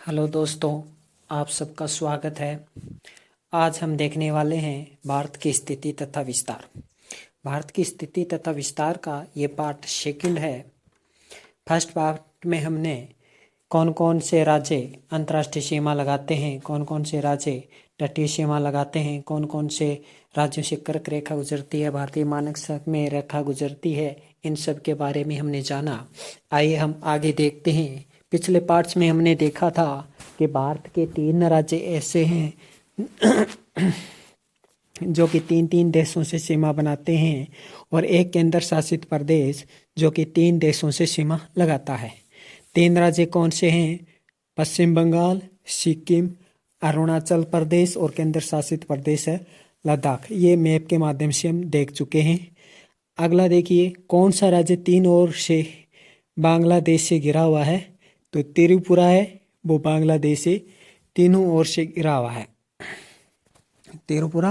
Hello दोस्तों, आप सबका स्वागत है। आज हम देखने वाले हैं भारत की स्थिति तथा विस्तार। भारत की स्थिति तथा विस्तार का ये पार्ट सेकंड है। फर्स्ट पार्ट में हमने कौन कौन से राज्य अंतर्राष्ट्रीय सीमा लगाते हैं, कौन कौन से राज्य तटीय सीमा लगाते हैं, कौन कौन से राज्यों से कर्क रेखा गुजरती है, भारतीय मानक संख्या में रेखा गुजरती है, इन सब के बारे में हमने जाना। आइए हम आगे देखते हैं। पिछले पार्ट्स में हमने देखा था कि भारत के 3 राज्य ऐसे हैं जो कि 3 देशों से सीमा बनाते हैं और एक केंद्र शासित प्रदेश जो कि 3 देशों से सीमा लगाता है। 3 राज्य कौन से हैं? पश्चिम बंगाल, सिक्किम, अरुणाचल प्रदेश और केंद्र शासित प्रदेश है लद्दाख। ये मैप के माध्यम से हम देख चुके हैं। अगला देखिए, कौन सा राज्य 3 ओर से बांग्लादेश से घिरा हुआ है? तो त्रिपुरा है, वो बांग्लादेश से तीनों ओर से घिरा हुआ है। त्रिपुरा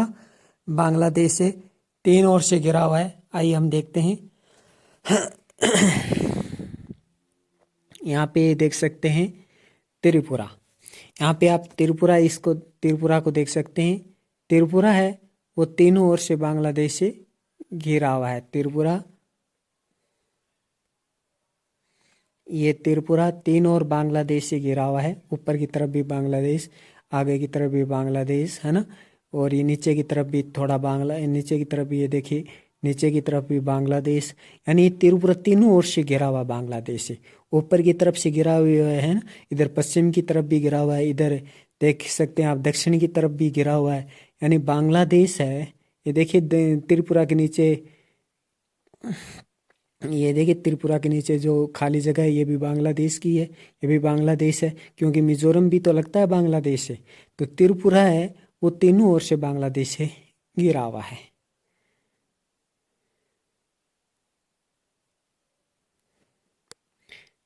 बांग्लादेश से 3 ओर से घिरा हुआ है। आइए हम देखते हैं। यहाँ पे देख सकते हैं त्रिपुरा। यहाँ पे आप त्रिपुरा को देख सकते हैं। त्रिपुरा है वो तीनों ओर से बांग्लादेश से घिरा हुआ है। त्रिपुरा, ये त्रिपुरा 3 ओर बांग्लादेश से घिरा हुआ है। ऊपर की तरफ भी बांग्लादेश, आगे की तरफ भी बांग्लादेश है ना, और ये नीचे की तरफ भी थोड़ा नीचे की तरफ भी ये देखिए, नीचे की तरफ भी बांग्लादेश। यानी त्रिपुरा तीनों ओर से घिरा हुआ बांग्लादेश से। ऊपर की तरफ से घिरा हुआ है ना, इधर पश्चिम की तरफ भी घिरा हुआ है, इधर देख सकते हैं आप दक्षिण की तरफ भी घिरा हुआ है। यानी बांग्लादेश है। ये देखिए त्रिपुरा के नीचे, ये देखिए त्रिपुरा के नीचे जो खाली जगह है ये भी बांग्लादेश की है, ये भी बांग्लादेश है, क्योंकि मिजोरम भी तो लगता है बांग्लादेश से। तो त्रिपुरा है वो तीनों ओर से बांग्लादेश से घिरा हुआ है।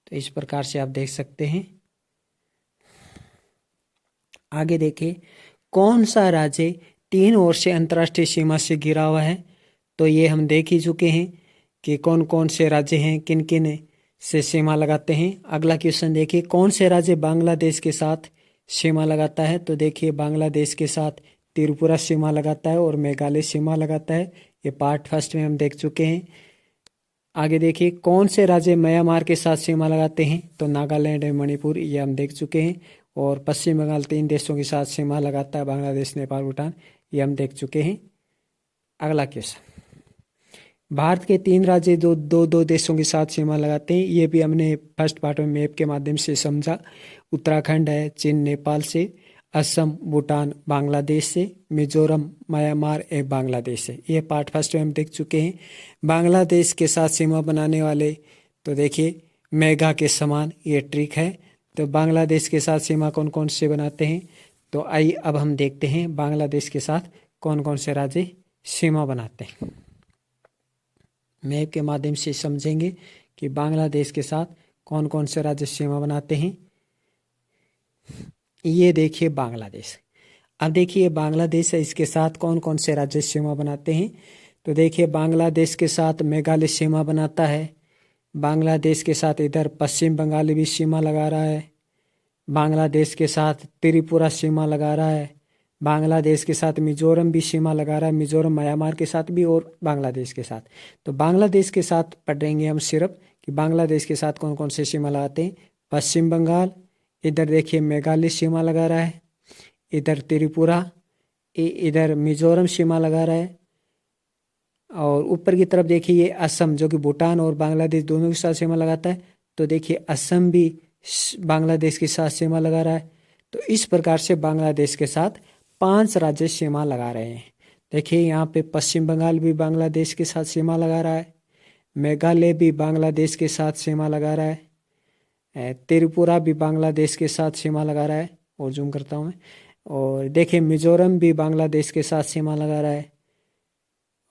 तो इस प्रकार से आप देख सकते हैं। आगे देखिए, कौन सा राज्य 3 ओर से अंतर्राष्ट्रीय सीमा से घिरा हुआ है? तो ये हम देख ही चुके हैं कि कौन कौन से राज्य हैं, किन किन से सीमा लगाते हैं। अगला क्वेश्चन देखिए, कौन से राज्य बांग्लादेश के साथ सीमा लगाता है? तो देखिए, बांग्लादेश के साथ त्रिपुरा सीमा लगाता है और मेघालय सीमा लगाता है। ये पार्ट फर्स्ट में हम देख चुके हैं। आगे देखिए, कौन से राज्य म्यांमार के साथ सीमा लगाते हैं? तो नागालैंड और मणिपुर, ये हम देख चुके हैं। और पश्चिम बंगाल 3 देशों के साथ सीमा लगाता है, बांग्लादेश, नेपाल, भूटान, ये हम देख चुके हैं। अगला क्वेश्चन, भारत के 3 राज्य जो दो देशों के साथ सीमा लगाते हैं, ये भी हमने फर्स्ट पार्ट में मैप के माध्यम से समझा। उत्तराखंड है चीन नेपाल से, असम भूटान बांग्लादेश से, मिजोरम म्यांमार एक बांग्लादेश से। ये पार्ट फर्स्ट में हम देख चुके हैं। बांग्लादेश के साथ सीमा बनाने वाले, तो देखिए मेघा के समान ये ट्रिक है। तो बांग्लादेश के साथ सीमा कौन कौन से बनाते हैं? तो आइए अब हम देखते हैं बांग्लादेश के साथ कौन कौन से राज्य सीमा बनाते हैं। मैप के माध्यम से समझेंगे कि बांग्लादेश के साथ कौन कौन से राज्य सीमा बनाते हैं। ये देखिए बांग्लादेश। अब देखिए बांग्लादेश है, इसके साथ कौन कौन से राज्य सीमा बनाते हैं? तो देखिए बांग्लादेश के साथ मेघालय सीमा बनाता है। बांग्लादेश के साथ इधर पश्चिम बंगाल भी सीमा लगा रहा है। बांग्लादेश के साथ त्रिपुरा सीमा लगा रहा है। बांग्लादेश के साथ मिजोरम भी सीमा लगा रहा है। मिजोरम म्यांमार के साथ भी और बांग्लादेश के साथ। तो बांग्लादेश के साथ पढ़ेंगे हम सिर्फ कि बांग्लादेश के साथ कौन कौन से सीमा लगाते हैं। पश्चिम बंगाल, इधर देखिए मेघालय सीमा लगा रहा है, इधर त्रिपुरा, इधर मिजोरम सीमा लगा रहा है, और ऊपर की तरफ देखिए ये असम जो कि भूटान और बांग्लादेश दोनों के साथ सीमा लगाता है। तो देखिए असम भी बांग्लादेश के साथ सीमा लगा रहा है। तो इस प्रकार से बांग्लादेश के साथ 5 राज्य सीमा लगा रहे हैं। देखिए यहाँ पे पश्चिम बंगाल भी बांग्लादेश के साथ सीमा लगा रहा है, मेघालय भी बांग्लादेश के साथ सीमा लगा रहा है, त्रिपुरा भी बांग्लादेश के साथ सीमा लगा रहा है, और जूम करता हूँ मैं, और देखिए मिजोरम भी बांग्लादेश के साथ सीमा लगा रहा है,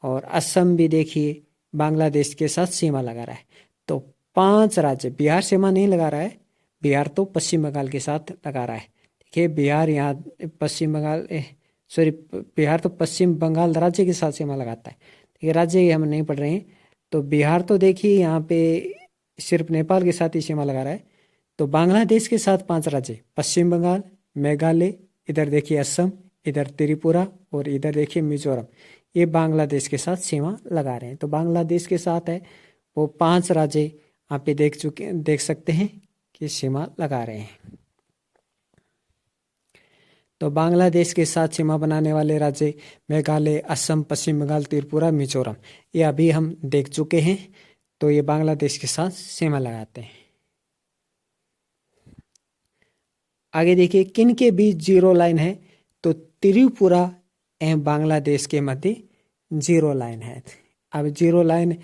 और असम भी देखिए बांग्लादेश के साथ सीमा लगा रहा है। तो 5 राज्य, बिहार सीमा नहीं लगा रहा है, बिहार तो पश्चिम बंगाल के साथ लगा रहा है। देखिए बिहार यहाँ बिहार तो पश्चिम बंगाल राज्य के साथ सीमा लगाता है। ये राज्य हम नहीं पढ़ रहे हैं। तो बिहार तो देखिए यहाँ पे सिर्फ नेपाल के साथ ही सीमा लगा रहा है। तो बांग्लादेश के साथ 5 राज्य, पश्चिम बंगाल, मेघालय, इधर देखिए असम, इधर त्रिपुरा और इधर देखिए मिजोरम, ये बांग्लादेश के साथ सीमा लगा रहे हैं। तो बांग्लादेश के साथ है वो 5 राज्य आप पे देख सकते हैं कि सीमा लगा रहे हैं। तो बांग्लादेश के साथ सीमा बनाने वाले राज्य मेघालय, असम, पश्चिम बंगाल, त्रिपुरा, मिजोरम, ये अभी हम देख चुके हैं। तो ये बांग्लादेश के साथ सीमा लगाते हैं। आगे देखिए किन के बीच जीरो लाइन है, तो त्रिपुरा एवं बांग्लादेश के मध्य जीरो लाइन है। अब जीरो लाइन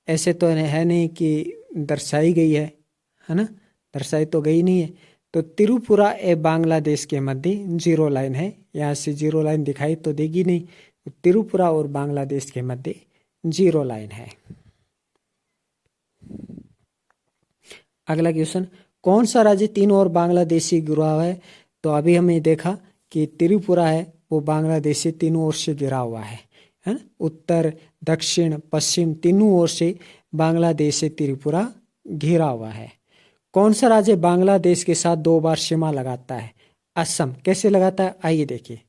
ऐसे तो है नहीं कि दर्शाई गई है ना, दर्शाई तो गई नहीं है। तो त्रिपुरा एवं बांग्लादेश के मध्य जीरो लाइन है, यहाँ से जीरो लाइन दिखाई तो देगी नहीं। तो त्रिपुरा और बांग्लादेश के मध्य जीरो लाइन है। अगला क्वेश्चन, कौन सा राज्य तीनों और बांग्लादेशी घिरा हुआ है, तो अभी हमने देखा कि त्रिपुरा है वो बांग्लादेश से तीनों ओर से घिरा हुआ है ना, उत्तर, दक्षिण, पश्चिम तीनों ओर से बांग्लादेश से त्रिपुरा घिरा हुआ है। कौन सा राज्य बांग्लादेश के साथ 2 बार सीमा लगाता है, असम। कैसे लगाता है आइए देखिए,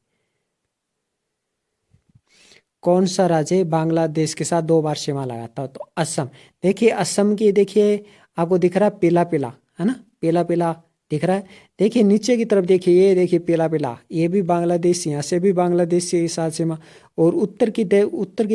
कौन सा राज्य बांग्लादेश के साथ 2 बार सीमा लगाता है, तो असम। देखिए असम की, देखिए आपको दिख रहा है पीला पीला है ना, पीला पीला दिख रहा है। देखिए नीचे की तरफ देखिए, ये देखिए पीला पीला, ये भी बांग्लादेश, यहाँ से भी बांग्लादेश से साथ सीमा। और उत्तर की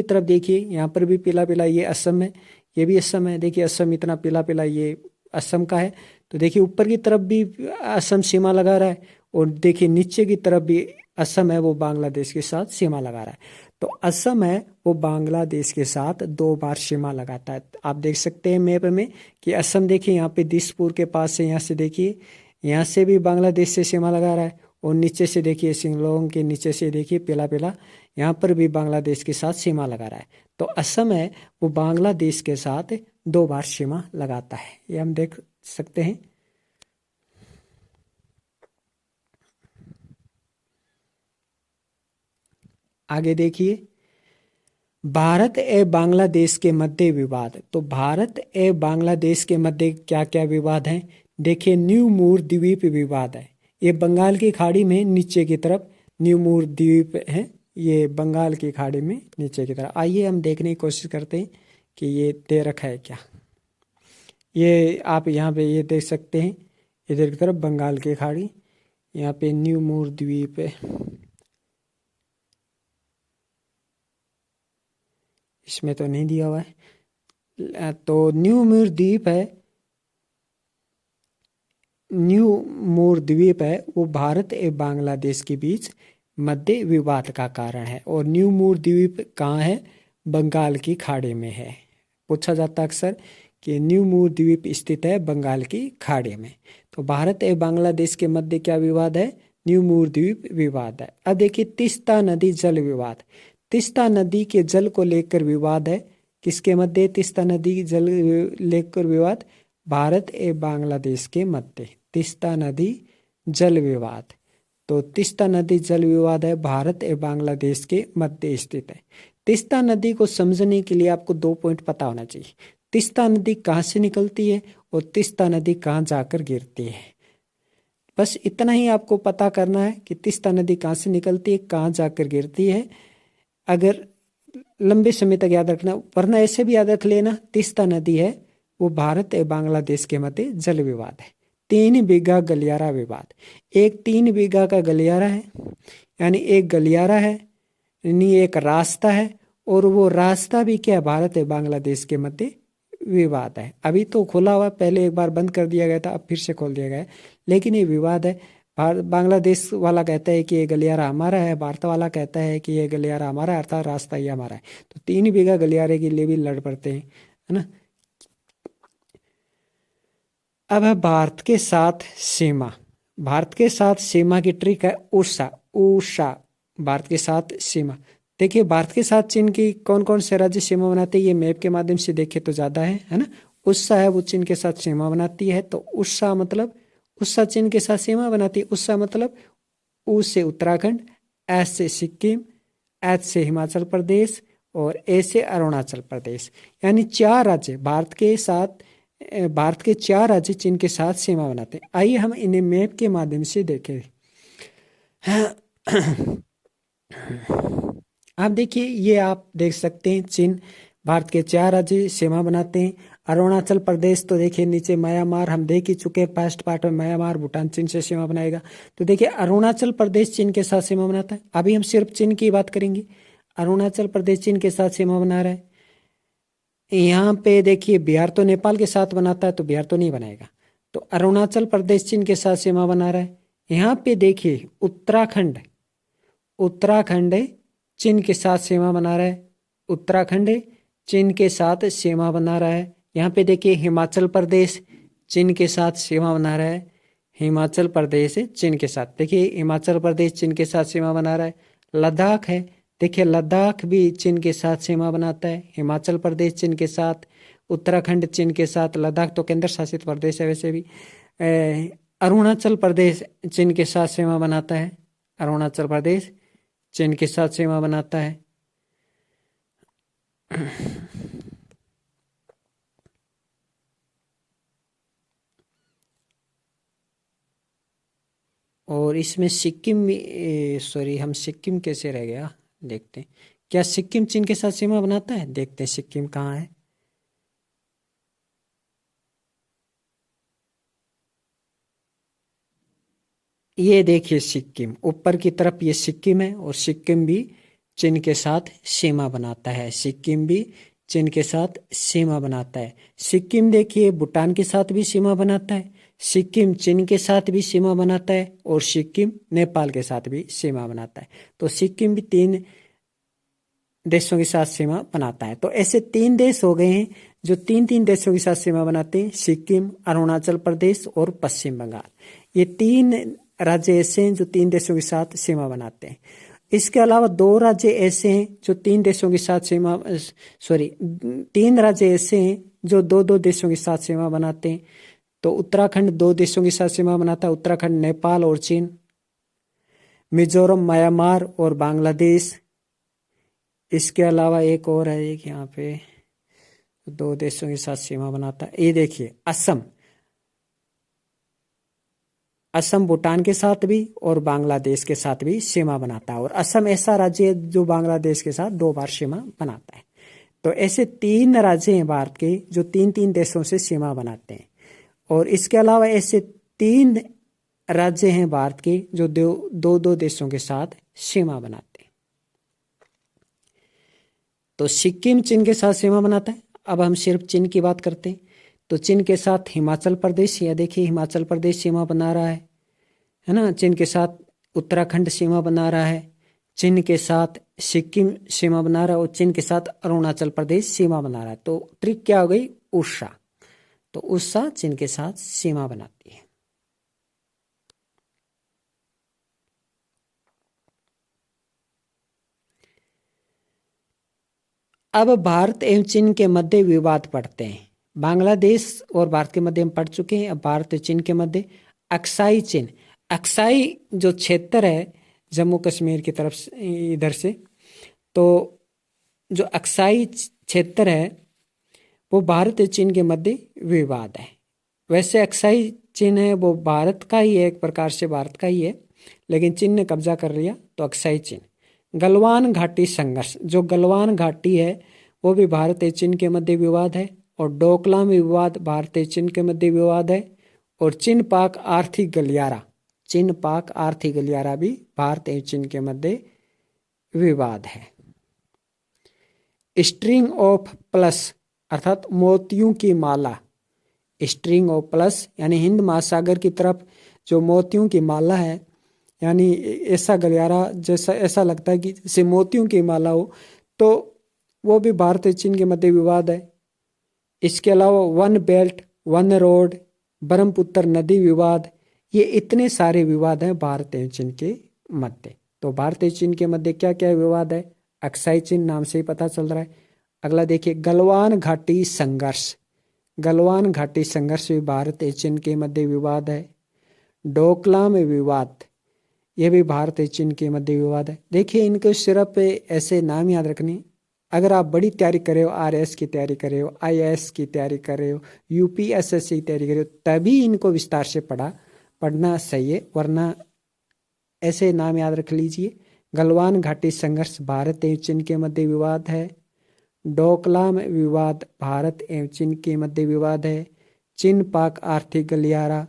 तरफ देखिए, यहाँ पर भी पीला पीला, ये असम है, ये भी असम है। देखिए असम इतना पीला पीला, ये असम का है। तो देखिए ऊपर की तरफ भी असम सीमा लगा रहा है, और देखिए नीचे की तरफ भी असम है वो बांग्लादेश के साथ सीमा लगा रहा है। तो असम है वो बांग्लादेश के साथ 2 बार सीमा लगाता है। आप देख सकते हैं मैप में कि असम देखिए यहाँ पे दिसपुर के पास से, यहाँ से देखिए यहाँ से भी बांग्लादेश से सीमा लगा रहा है, और नीचे से देखिए शिंगलोंग के नीचे से देखिए पीला पीला, यहाँ पर भी बांग्लादेश के साथ सीमा लगा रहा है। तो असम है वो बांग्लादेश के साथ 2 बार सीमा लगाता है, ये हम देख सकते हैं। आगे देखिए, भारत एवं बांग्लादेश के मध्य विवाद। तो भारत एवं बांग्लादेश के मध्य क्या क्या विवाद हैं, देखिए न्यू मूर द्वीप विवाद है, ये बंगाल की खाड़ी में नीचे की तरफ न्यू मूर द्वीप है, ये बंगाल की खाड़ी में नीचे की तरफ। आइए हम देखने की कोशिश करते हैं कि ये दे रखा है क्या। ये आप यहाँ पे ये देख सकते हैं, इधर की तरफ बंगाल की खाड़ी, यहाँ पे न्यू मूर द्वीप है, इसमें तो नहीं दिया हुआ है। तो न्यू मूर द्वीप है, न्यू मूर द्वीप है वो भारत एवं बांग्लादेश के बीच मध्य विवाद का कारण है। और न्यू मूर द्वीप कहाँ है, बंगाल की खाड़ी में है। पूछा जाता अक्सर कि न्यू मूर द्वीप स्थित है बंगाल की खाड़ी में। तो भारत एवं बांग्लादेश के मध्य क्या विवाद है, न्यू मूर द्वीप विवाद है। अब देखिए तीस्ता नदी जल विवाद, तीस्ता नदी के जल को लेकर विवाद है, किसके मध्य तीस्ता नदी जल लेकर विवाद, भारत एवं बांग्लादेश के मध्य तीस्ता नदी जल विवाद। तो तीस्ता नदी जल विवाद है भारत एवं बांग्लादेश के मध्य स्थित है। तीस्ता नदी को समझने के लिए आपको 2 पॉइंट पता होना चाहिए, तीस्ता नदी कहाँ से निकलती है और तीस्ता नदी कहाँ जाकर गिरती है। बस इतना ही आपको पता करना है कि तीस्ता नदी कहाँ से निकलती है, कहाँ जाकर गिरती है। अगर लंबे समय तक याद रखना, वरना ऐसे भी याद रख लेना, तीस्ता नदी है वो भारत एवं बांग्लादेश के मध्य जल विवाद है। 3 बीघा गलियारा विवाद, एक 3 बीघा का गलियारा है, यानी एक गलियारा है, यानी एक रास्ता है, और वो रास्ता भी क्या, भारत एवं बांग्लादेश के मध्य विवाद है। अभी तो खुला हुआ, पहले एक बार बंद कर दिया गया था, अब फिर से खोल दिया गया है, लेकिन ये विवाद है। बांग्लादेश वाला कहता है कि ये गलियारा हमारा है, भारत वाला कहता है कि ये गलियारा हमारा है, अर्थात रास्ता ही हमारा है। तो 3 बीघा गलियारे के लिए भी लड़ पड़ते हैं, है ना। अब है भारत के साथ सीमा, भारत के साथ सीमा की ट्रिक है उषा, भारत के साथ सीमा। देखिए भारत के साथ चीन की कौन कौन से राज्य सीमा बनाते हैं, ये मैप के माध्यम से देखे तो ज्यादा है ना। उषा है वो चीन के साथ सीमा बनाती है, तो उषा मतलब उषा चीन के साथ सीमा बनाती है। उषा मतलब उ से उत्तराखंड, एस से सिक्किम, एच से हिमाचल प्रदेश और ए से अरुणाचल प्रदेश, यानी 4 राज्य भारत के साथ भारत के 4 राज्य चीन के साथ सीमा बनाते हैं। आइए हम इन्हें मैप के माध्यम से देखें। आप देखिए, ये आप देख सकते हैं चीन भारत के 4 राज्य सीमा बनाते हैं। अरुणाचल प्रदेश तो देखिए नीचे म्यांमार हम देख ही चुके हैं, फर्स्ट पार्ट में म्यांमार भूटान चीन से सीमा बनाएगा। तो देखिए अरुणाचल प्रदेश चीन के साथ सीमा बनाता है। अभी हम सिर्फ चीन की बात करेंगे। अरुणाचल प्रदेश चीन के साथ सीमा बना रहा है। यहाँ पे देखिए बिहार तो नेपाल के साथ बनाता है, तो बिहार तो नहीं बनाएगा। तो अरुणाचल प्रदेश चीन के साथ सीमा बना रहा है। यहाँ पे देखिए उत्तराखंड, उत्तराखंड चीन के साथ सीमा बना रहा है। उत्तराखंड चीन के साथ सीमा बना रहा है। यहाँ पे देखिए हिमाचल प्रदेश चीन के साथ सीमा बना रहा है। हिमाचल प्रदेश चीन के साथ, देखिए हिमाचल प्रदेश चीन के साथ सीमा बना रहा है। लद्दाख है, देखिए लद्दाख भी चीन के साथ सीमा बनाता है। हिमाचल प्रदेश चीन के साथ, उत्तराखंड चीन के साथ, लद्दाख तो केंद्र शासित प्रदेश है वैसे भी। अरुणाचल प्रदेश चीन के साथ सीमा बनाता है। अरुणाचल प्रदेश चीन के साथ सीमा बनाता है। और इसमें सिक्किम, सॉरी हम सिक्किम कैसे रह गया, देखते हैं। क्या सिक्किम चीन के साथ सीमा बनाता है? देखते हैं सिक्किम कहाँ है। ये देखिए सिक्किम ऊपर की तरफ, ये सिक्किम है और सिक्किम भी चीन के साथ सीमा बनाता है। सिक्किम भी चीन के साथ सीमा बनाता है। सिक्किम देखिए भूटान के साथ भी सीमा बनाता है। सिक्किम चीन के साथ भी सीमा बनाता है और सिक्किम नेपाल के साथ भी सीमा बनाता है। तो सिक्किम भी 3 देशों के साथ सीमा बनाता है। तो ऐसे 3 देश हो गए हैं जो 3-3 देशों के साथ सीमा बनाते हैं, सिक्किम, अरुणाचल प्रदेश और पश्चिम बंगाल। ये 3 राज्य ऐसे हैं जो 3 देशों के साथ सीमा बनाते हैं। इसके अलावा 2 राज्य ऐसे हैं जो 3 देशों के साथ सीमा, सॉरी 3 राज्य ऐसे हैं जो 2-2 देशों के साथ सीमा बनाते हैं। तो उत्तराखंड 2 देशों के साथ सीमा बनाता है, उत्तराखंड नेपाल और चीन। मिजोरम म्यांमार और बांग्लादेश। इसके अलावा एक और है, एक यहाँ पे 2 देशों के साथ सीमा बनाता है। ये देखिए असम, असम भूटान के साथ भी और बांग्लादेश के साथ भी सीमा बनाता है। और असम ऐसा राज्य है जो बांग्लादेश के साथ 2 बार सीमा बनाता है। तो ऐसे 3 राज्य हैं भारत के जो 3-3 देशों से सीमा बनाते हैं। और इसके अलावा ऐसे 3 राज्य हैं भारत के जो 2-2 देशों के साथ सीमा बनाते हैं। तो सिक्किम चीन के साथ सीमा बनाता है। अब हम सिर्फ चीन की बात करते हैं। तो चीन के साथ हिमाचल प्रदेश, या देखिए हिमाचल प्रदेश सीमा बना रहा है ना। चीन के साथ उत्तराखंड सीमा बना रहा है। चीन के साथ सिक्किम सीमा बना रहा है और चीन के साथ अरुणाचल प्रदेश सीमा बना रहा है। तो ट्रिक क्या हो गई? उड़ीसा। तो उड़ीसा चीन के साथ सीमा बनाती है। अब भारत एवं चीन के मध्य विवाद पड़ते हैं। बांग्लादेश और भारत के मध्य हम पढ़ चुके हैं। अब भारत और चीन के मध्य अक्साई चीन, अक्साई जो क्षेत्र है जम्मू कश्मीर की तरफ इधर से, तो जो अक्साई क्षेत्र है वो भारत और चीन के मध्य विवाद है। वैसे अक्साई चीन है वो भारत का ही है, एक प्रकार से भारत का ही है, लेकिन चीन ने कब्जा कर लिया तो अक्साई चीन। गलवान घाटी संघर्ष, जो गलवान घाटी है वो भी भारत और चीन के मध्य विवाद है। और डोकलाम विवाद भारत और चीन के मध्य विवाद है। और चीन पाक आर्थिक गलियारा, चीन पाक आर्थिक गलियारा भी भारत और चीन के मध्य विवाद है। स्ट्रिंग ऑफ प्लस अर्थात मोतियों की माला, स्ट्रिंग ऑफ प्लस यानी हिंद महासागर की तरफ जो मोतियों की माला है, यानी ऐसा गलियारा जैसा ऐसा लगता है कि जैसे मोतियों की माला हो, तो वो भी भारत और चीन के मध्य विवाद है। इसके अलावा one belt, one road, Brahmaputra नदी विवाद, ये इतने सारे विवाद हैं भारत और चीन के मध्य। तो भारत और चीन के मध्य क्या क्या विवाद है? अक्साई चीन नाम से ही पता चल रहा है। अगला देखिए गलवान घाटी संघर्ष, गलवान घाटी संघर्ष भी भारत और चीन के मध्य विवाद है। डोकलाम विवाद, ये भी भारत और चीन के मध्य विवाद है। देखिए इनको सिर्फ ऐसे नाम याद रखने, अगर आप बड़ी तैयारी कर रहे हो, आरएस की तैयारी कर रहे हो, आईएएस की तैयारी कर रहे हो, यूपीएसएससी की तैयारी कर रहे हो, तभी इनको विस्तार से पढ़ना सही है, वरना ऐसे नाम याद रख लीजिए। गलवान घाटी संघर्ष भारत एवं चीन के मध्य विवाद है। डोकलाम विवाद भारत एवं चीन के मध्य विवाद है। चीन पाक आर्थिक गलियारा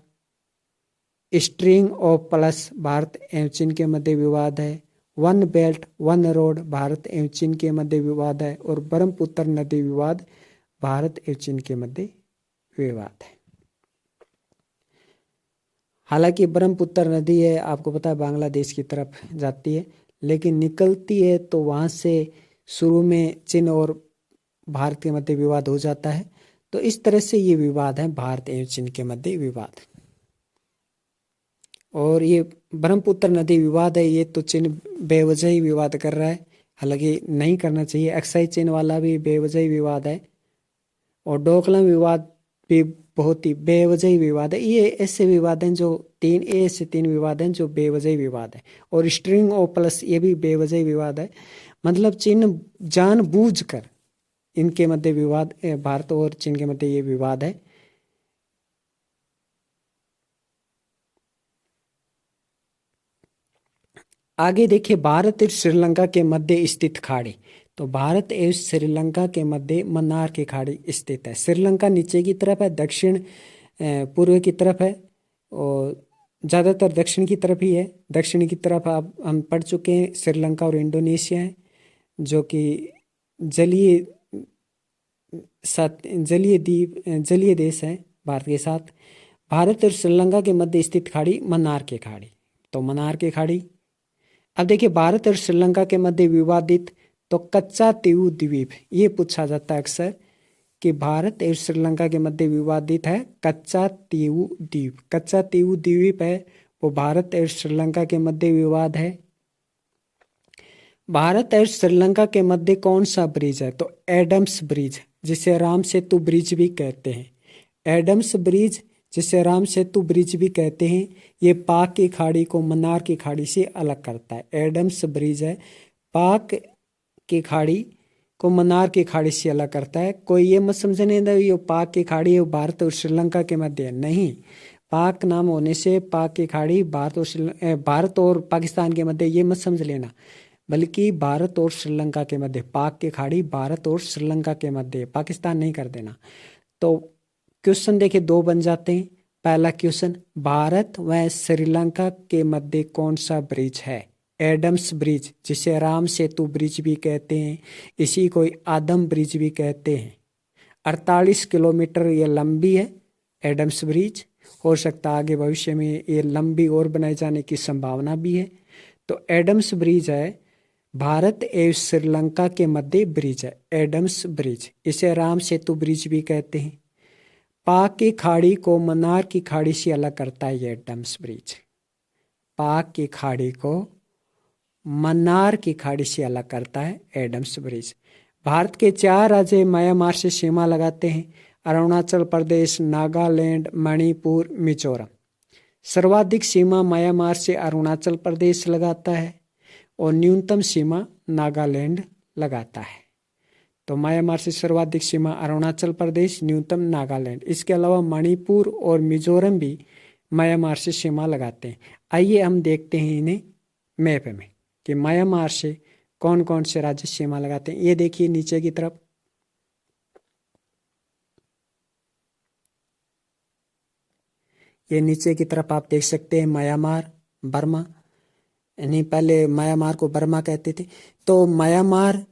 स्ट्रिंग ऑफ प्लस भारत एवं चीन के मध्य विवाद है। One belt one road Bharat एवं चीन के मध्य विवाद है। और ब्रह्मपुत्र नदी विवाद भारत एवं चीन के मध्य विवाद है। हालांकि ब्रह्मपुत्र नदी है, आपको पता है, बांग्लादेश की तरफ जाती है, लेकिन निकलती है तो वहां से शुरू में चीन और भारत के मध्य विवाद हो जाता है। तो इस तरह से ये विवाद है, भारत एवं चीन के मध्य विवाद। और ये ब्रह्मपुत्र नदी विवाद है, ये तो चीन बेवजह ही विवाद कर रहा है, हालांकि नहीं करना चाहिए। अक्साई चीन वाला भी बेवजह ही विवाद है। और डोकलाम विवाद भी बहुत ही बेवजह ही विवाद है। ये ऐसे विवाद हैं जो तीन विवाद हैं जो बेवजह विवाद है। और स्ट्रिंग ऑफ प्लस ये भी बेवजह विवाद है, मतलब चीन जानबूझकर इनके मध्य विवाद, भारत और चीन के मध्य ये विवाद है। आगे देखिए, भारत और श्रीलंका के मध्य स्थित खाड़ी। तो भारत एवं श्रीलंका के मध्य मन्नार की खाड़ी स्थित है। श्रीलंका नीचे की तरफ है, दक्षिण पूर्व की तरफ है, और ज़्यादातर दक्षिण की तरफ ही है। दक्षिण की तरफ आप हम पढ़ चुके हैं, श्रीलंका और इंडोनेशिया है, जो कि जलीय जलीय देश है भारत के साथ। भारत और श्रीलंका के मध्य स्थित खाड़ी मन्नार की खाड़ी। तो मन्नार की खाड़ी। अब देखिए, भारत और श्रीलंका के मध्य विवादित तो कच्चा तीऊ द्वीप, ये पूछा जाता है अक्सर कि भारत और श्रीलंका के मध्य विवादित है कच्चा तीऊ द्वीप। कच्चा तीऊ द्वीप है वो भारत और श्रीलंका के मध्य विवाद है। भारत और श्रीलंका के मध्य कौन सा ब्रिज है? तो एडम्स ब्रिज, जिसे राम सेतु ब्रिज भी कहते हैं। एडम्स ब्रिज, जिसे राम सेतु ब्रिज भी कहते हैं, ये पाक की खाड़ी को मन्नार की खाड़ी से अलग करता है। एडम्स ब्रिज है, पाक की खाड़ी को मन्नार की खाड़ी से अलग करता है। कोई ये मत समझने दो ये पाक की खाड़ी है भारत और श्रीलंका के मध्य है, नहीं। पाक नाम होने से पाक की खाड़ी भारत और पाकिस्तान के मध्य ये मत समझ लेना, बल्कि भारत और श्रीलंका के मध्य। पाक की खाड़ी भारत और श्रीलंका के मध्य, पाकिस्तान नहीं कर देना। तो क्वेश्चन देखिए दो बन जाते हैं। पहला क्वेश्चन, भारत व श्रीलंका के मध्य कौन सा ब्रिज है? एडम्स ब्रिज, जिसे राम सेतु ब्रिज भी कहते हैं, इसी को आदम ब्रिज भी कहते हैं। 48 किलोमीटर ये लंबी है एडम्स ब्रिज। हो सकता है आगे भविष्य में ये लंबी और बनाए जाने की संभावना भी है। तो एडम्स ब्रिज है, भारत एवं श्रीलंका के मध्य ब्रिज है एडम्स ब्रिज। इसे राम सेतु ब्रिज भी कहते हैं। पाक की खाड़ी को मन्नार की खाड़ी से अलग करता है ये एडम्स ब्रिज। पाक की खाड़ी को मन्नार की खाड़ी से अलग करता है एडम्स ब्रिज। भारत के 4 राज्य म्यांमार से सीमा लगाते हैं, अरुणाचल प्रदेश, नागालैंड, मणिपुर, मिजोरम। सर्वाधिक सीमा म्यांमार से अरुणाचल प्रदेश लगाता है और न्यूनतम सीमा नागालैंड लगाता है। तो म्यांमार से सर्वाधिक सीमा अरुणाचल प्रदेश, न्यूनतम नागालैंड। इसके अलावा मणिपुर और मिजोरम भी म्यांमार से सीमा लगाते हैं। आइए हम देखते हैं इन्हें मैप में कि म्यांमार से कौन कौन से राज्य सीमा लगाते हैं। ये देखिए नीचे की तरफ, ये नीचे की तरफ आप देख सकते हैं म्यांमार, बर्मा, यानी पहले म्यांमार को बर्मा कहते थे। तो म्यांमार,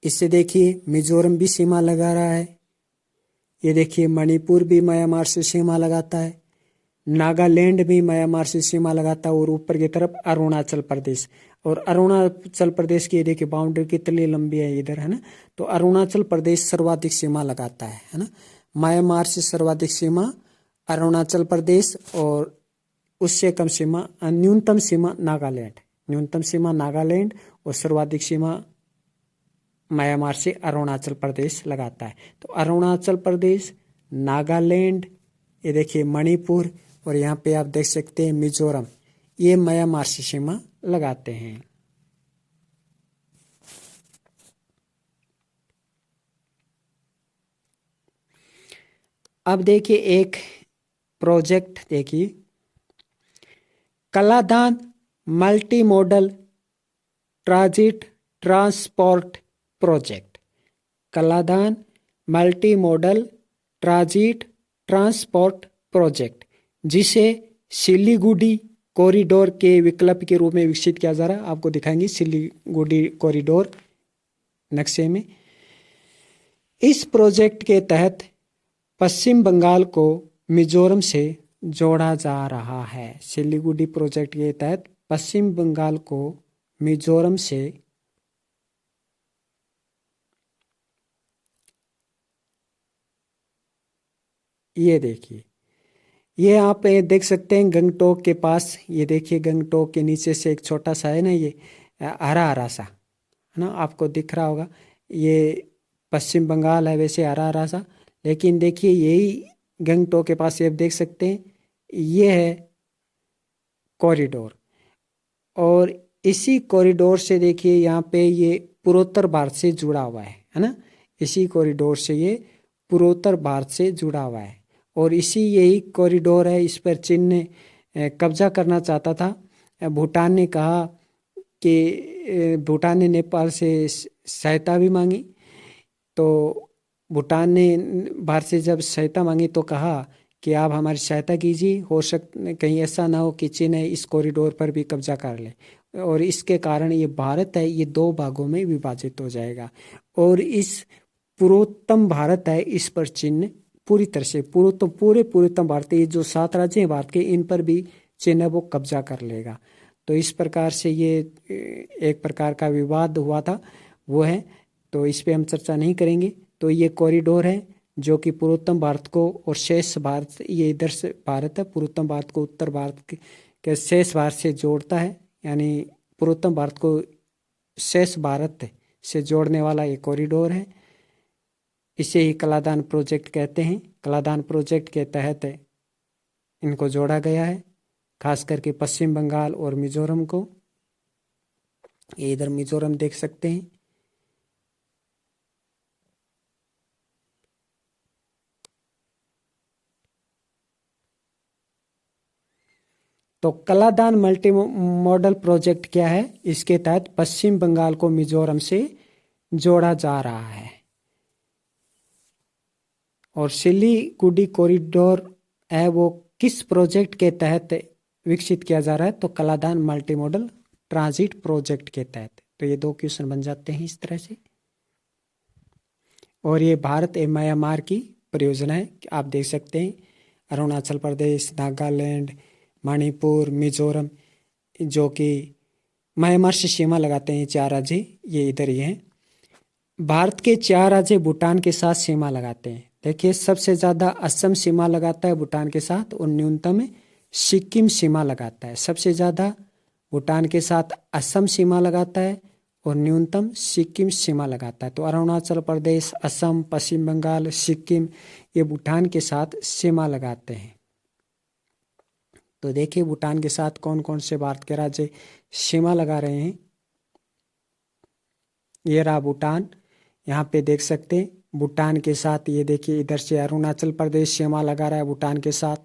इससे देखिए मिजोरम भी सीमा लगा रहा है। ये देखिए मणिपुर भी म्यांमार से सीमा लगाता है, नागालैंड भी म्यांमार से सीमा लगाता है, और ऊपर की तरफ अरुणाचल प्रदेश। और अरुणाचल प्रदेश की देखिए बाउंड्री कितनी लंबी है इधर, है ना। तो अरुणाचल प्रदेश सर्वाधिक सीमा लगाता है ना। म्यांमार से सर्वाधिक सीमा अरुणाचल प्रदेश, और उससे कम सीमा न्यूनतम सीमा नागालैंड, न्यूनतम सीमा नागालैंड, और सर्वाधिक सीमा म्यांमार से अरुणाचल प्रदेश लगाता है। तो अरुणाचल प्रदेश, नागालैंड, ये देखिए मणिपुर, और यहाँ पे आप देख सकते हैं मिजोरम, ये म्यांमार से सीमा लगाते हैं। अब देखिए एक प्रोजेक्ट देखिए, Kaladan multi modal transit transport project. Kaladan multi modal transit transport project, जिसे सिलीगुड़ी कॉरिडोर के विकल्प के रूप में विकसित किया जा रहा है। आपको दिखाएंगे सिलीगुड़ी कॉरिडोर नक्शे में। इस प्रोजेक्ट के तहत पश्चिम बंगाल को मिजोरम से जोड़ा जा रहा है। सिलीगुड़ी प्रोजेक्ट के तहत पश्चिम बंगाल को मिजोरम से ये देखिए, ये आप देख सकते हैं गंगटोक के पास। ये देखिए गंगटोक के नीचे से एक छोटा सा है ना, ये हरा हरा सा है ना, आपको दिख रहा होगा। ये पश्चिम बंगाल है वैसे हरा हरा सा, लेकिन देखिए यही गंगटोक के पास ये आप देख सकते हैं, ये है कॉरिडोर। और इसी कॉरिडोर से देखिए यहाँ पे ये पूर्वोत्तर भारत से जुड़ा हुआ है ना। इसी कॉरिडोर से ये पूर्वोत्तर भारत से जुड़ा हुआ है। और इसी यही कॉरिडोर है, इस पर चीन ने कब्जा करना चाहता था। भूटान ने कहा कि भूटान ने नेपाल से सहायता भी मांगी, तो भूटान ने भारत से जब सहायता मांगी तो कहा कि आप हमारी सहायता कीजिए, हो कहीं ऐसा ना हो कि चीन इस कॉरिडोर पर भी कब्जा कर ले, और इसके कारण ये भारत है ये दो भागों में विभाजित हो जाएगा। और इस पूर्वोत्तम भारत है, इस पर चीन ने पूरी तरह से पूर्वोत्तम भारत, ये जो 7 राज्य हैं भारत के, इन पर भी चीन है वो कब्जा कर लेगा। तो इस प्रकार से ये एक प्रकार का विवाद हुआ था वो है, तो इस पे हम चर्चा नहीं करेंगे। तो ये कॉरिडोर है जो कि पूर्वोत्तम भारत को और शेष भारत, ये इधर से भारत है, पूर्वोत्तम भारत को उत्तर भारत के शेष भारत से जोड़ता है। यानी पूर्वोत्तम भारत को शेष भारत से जोड़ने वाला ये कॉरिडोर है। इसे ही कलादान प्रोजेक्ट कहते हैं। कलादान प्रोजेक्ट के तहत इनको जोड़ा गया है, खास करके पश्चिम बंगाल और मिजोरम को। ये इधर मिजोरम देख सकते हैं। तो कलादान मल्टी मॉडल प्रोजेक्ट क्या है? इसके तहत पश्चिम बंगाल को मिजोरम से जोड़ा जा रहा है। और सिलीगुड़ी कॉरिडोर है वो किस प्रोजेक्ट के तहत विकसित किया जा रहा है? तो Kaladan multi modal transit project के तहत। तो ये 2 क्वेश्चन बन जाते हैं इस तरह से। और ये भारत एवं म्यांमार की परियोजना है, आप देख सकते हैं। अरुणाचल प्रदेश, नागालैंड, मणिपुर, मिजोरम, जो कि म्यांमार से सीमा लगाते हैं 4 राज्य, ये इधर ही हैं। भारत के 4 राज्य भूटान के साथ सीमा लगाते हैं। देखिए सबसे ज़्यादा असम सीमा लगाता है भूटान के साथ, और न्यूनतम सिक्किम सीमा लगाता है। सबसे ज़्यादा भूटान के साथ असम सीमा लगाता है और न्यूनतम सिक्किम सीमा लगाता है। तो अरुणाचल प्रदेश, असम, पश्चिम बंगाल, सिक्किम, ये भूटान के साथ सीमा लगाते हैं। तो देखिए भूटान के साथ कौन कौन से भारत के राज्य सीमा लगा रहे हैं। ये रहा भूटान, यहाँ पे देख सकते हैं भूटान के साथ। ये देखिए इधर से अरुणाचल प्रदेश सीमा लगा रहा है भूटान के साथ,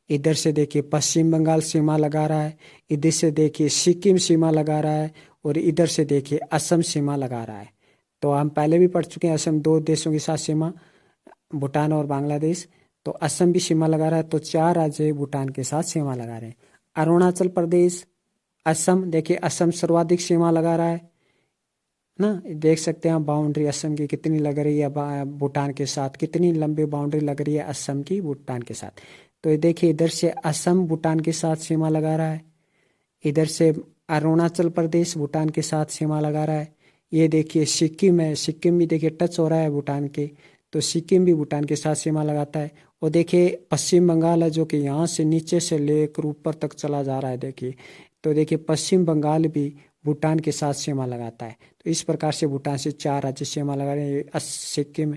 इधर से देखिए पश्चिम बंगाल सीमा लगा रहा है, इधर से देखिए सिक्किम सीमा लगा रहा है, और इधर से देखिए असम सीमा लगा रहा है। तो हम पहले भी पढ़ चुके हैं, असम 2 देशों के साथ सीमा, भूटान और बांग्लादेश। तो असम भी सीमा लगा रहा है। तो 4 राज्य भूटान के साथ सीमा लगा रहे हैं। अरुणाचल प्रदेश, असम, देखिए असम सर्वाधिक सीमा लगा रहा है ना। देख सकते हैं बाउंड्री असम की कितनी लग रही है भूटान के साथ, कितनी लंबी बाउंड्री लग रही है असम की भूटान के साथ। तो ये देखिए इधर से असम भूटान के साथ सीमा लगा रहा है, इधर से अरुणाचल प्रदेश भूटान के साथ सीमा लगा रहा है। ये देखिए सिक्किम है, सिक्किम भी देखिए टच हो रहा है भूटान के, तो सिक्किम भी भूटान के साथ सीमा लगाता है। और देखिए पश्चिम बंगाल है जो कि यहाँ से नीचे से लेकर ऊपर तक चला जा रहा है देखिए। तो देखिए पश्चिम बंगाल भी भूटान के साथ सीमा लगाता है। तो इस प्रकार से भूटान से 4 राज्य सीमा लगा रहे हैं। सिक्किम,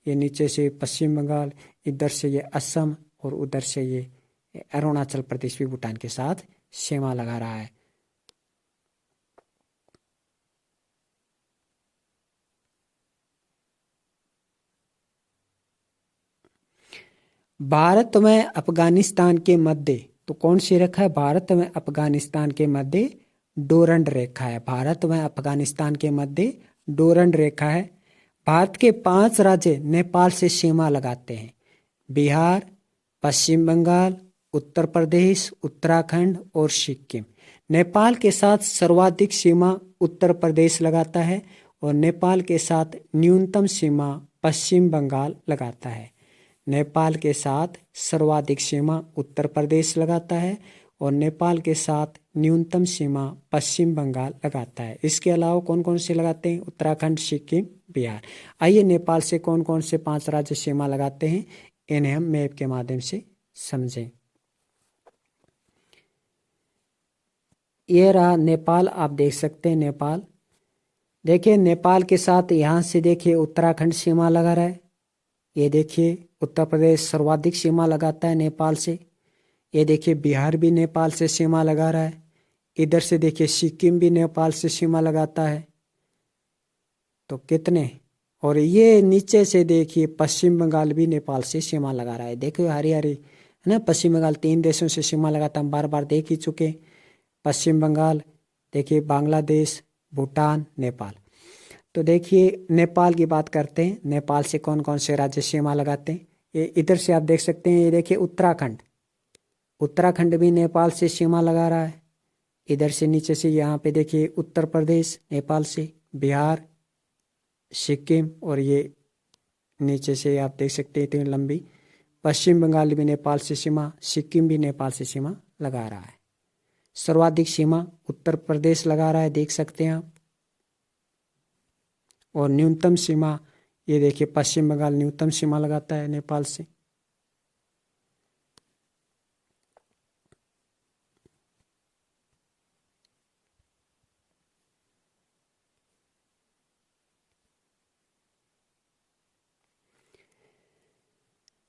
ये नीचे से पश्चिम बंगाल, इधर से ये असम, और उधर से ये अरुणाचल प्रदेश भी भूटान के साथ सीमा लगा रहा है। भारत में अफगानिस्तान के मध्य, तो कौन सी रेखा है? भारत में अफगानिस्तान के मध्य डोरंड रेखा है। भारत में अफगानिस्तान के मध्य डोरंड रेखा है। भारत के 5 राज्य नेपाल से सीमा लगाते हैं: बिहार, पश्चिम बंगाल, उत्तर प्रदेश, उत्तराखंड और सिक्किम। नेपाल के साथ सर्वाधिक सीमा उत्तर प्रदेश लगाता है और नेपाल के साथ न्यूनतम सीमा पश्चिम बंगाल लगाता है। नेपाल के साथ सर्वाधिक सीमा उत्तर प्रदेश लगाता है और नेपाल के साथ न्यूनतम सीमा पश्चिम बंगाल लगाता है। इसके अलावा कौन कौन से लगाते हैं? उत्तराखंड, सिक्किम, बिहार। आइए नेपाल से कौन कौन से 5 राज्य सीमा लगाते हैं, इन्हें हम मैप के माध्यम से समझें। ये रहा नेपाल, आप देख सकते हैं नेपाल। देखिए नेपाल के साथ यहाँ से देखिए उत्तराखंड सीमा लगा रहा है। ये देखिए उत्तर प्रदेश सर्वाधिक सीमा लगाता है नेपाल से। ये देखिए बिहार भी नेपाल से सीमा लगा रहा है। इधर से देखिए सिक्किम भी नेपाल से सीमा लगाता है। तो कितने, और ये नीचे से देखिए पश्चिम बंगाल भी नेपाल से सीमा लगा रहा है। देखिए हरी हरी है ना, पश्चिम बंगाल 3 देशों से सीमा लगाता, हम बार बार देख ही चुके। पश्चिम बंगाल, देखिए बांग्लादेश, भूटान, नेपाल। तो देखिए नेपाल की बात करते हैं। नेपाल से कौन कौन से राज्य सीमा लगाते हैं? ये इधर से आप देख सकते हैं। ये देखिए उत्तराखंड, उत्तराखंड भी नेपाल से सीमा लगा रहा है। इधर से नीचे से यहाँ पे देखिए उत्तर प्रदेश नेपाल से, बिहार, सिक्किम, और ये नीचे से आप देख सकते हैं इतनी लंबी। पश्चिम बंगाल भी नेपाल से सीमा, सिक्किम भी नेपाल से सीमा लगा रहा है। सर्वाधिक सीमा उत्तर प्रदेश लगा रहा है, देख सकते हैं आप। और न्यूनतम सीमा ये देखिए पश्चिम बंगाल न्यूनतम सीमा लगाता है नेपाल से।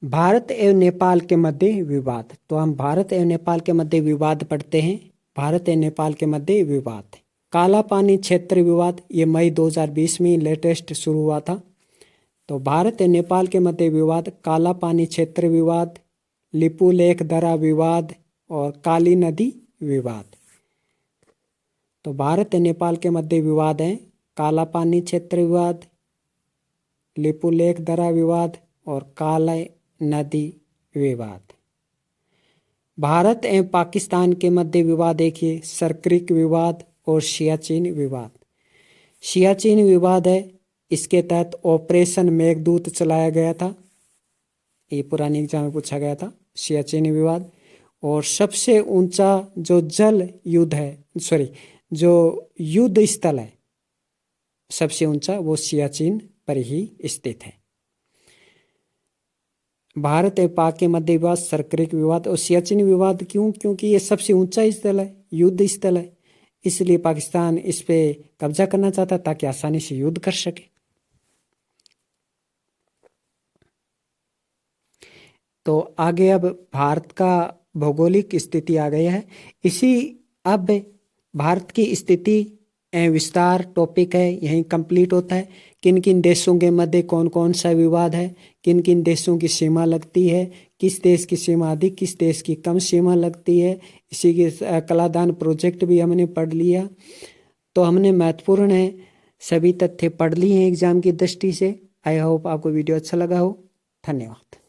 भारत एवं नेपाल के मध्य विवाद। तो हम भारत एवं नेपाल के मध्य विवाद पढ़ते हैं। भारत एवं नेपाल के मध्य विवाद, काला पानी क्षेत्र विवाद, ये मई 2020 में लेटेस्ट शुरू हुआ था। तो भारत एवं नेपाल के मध्य विवाद, काला पानी क्षेत्र विवाद, लिपुलेख दर्रा विवाद और काली नदी विवाद। तो भारत एवं नेपाल के मध्य विवाद हैं काला पानी क्षेत्र विवाद, लिपुलेख दर्रा विवाद और काला नदी विवाद। भारत एवं पाकिस्तान के मध्य विवाद देखिए सरक्रिक विवाद और सियाचिन विवाद। सियाचिन विवाद है, इसके तहत ऑपरेशन मेघदूत चलाया गया था। ये पुरानी एग्जाम में पूछा गया था, सियाचिन विवाद। और सबसे ऊंचा जो जल युद्ध है, जो युद्ध स्थल है सबसे ऊंचा, वो सियाचिन पर ही स्थित है। भारत एवं पाक के मध्य विवाद सरक्रिक विवाद और सियाचिन विवाद। क्यों? क्योंकि ये सबसे ऊंचा स्थल है, युद्ध स्थल है, इसलिए पाकिस्तान इस पे कब्जा करना चाहता ताकि आसानी से युद्ध कर सके। तो आगे अब भारत का भौगोलिक स्थिति आ गया है। इसी अब भारत की स्थिति विस्तार टॉपिक है, यहीं कंप्लीट होता है। किन किन देशों के मध्य कौन कौन सा विवाद है, किन किन देशों की सीमा लगती है, किस देश की सीमा अधिक, किस देश की कम सीमा लगती है, इसी के कलादान प्रोजेक्ट भी हमने पढ़ लिया। तो हमने महत्वपूर्ण है सभी तथ्य पढ़ लिए हैं एग्जाम की दृष्टि से। आई होप आपको वीडियो अच्छा लगा हो। धन्यवाद।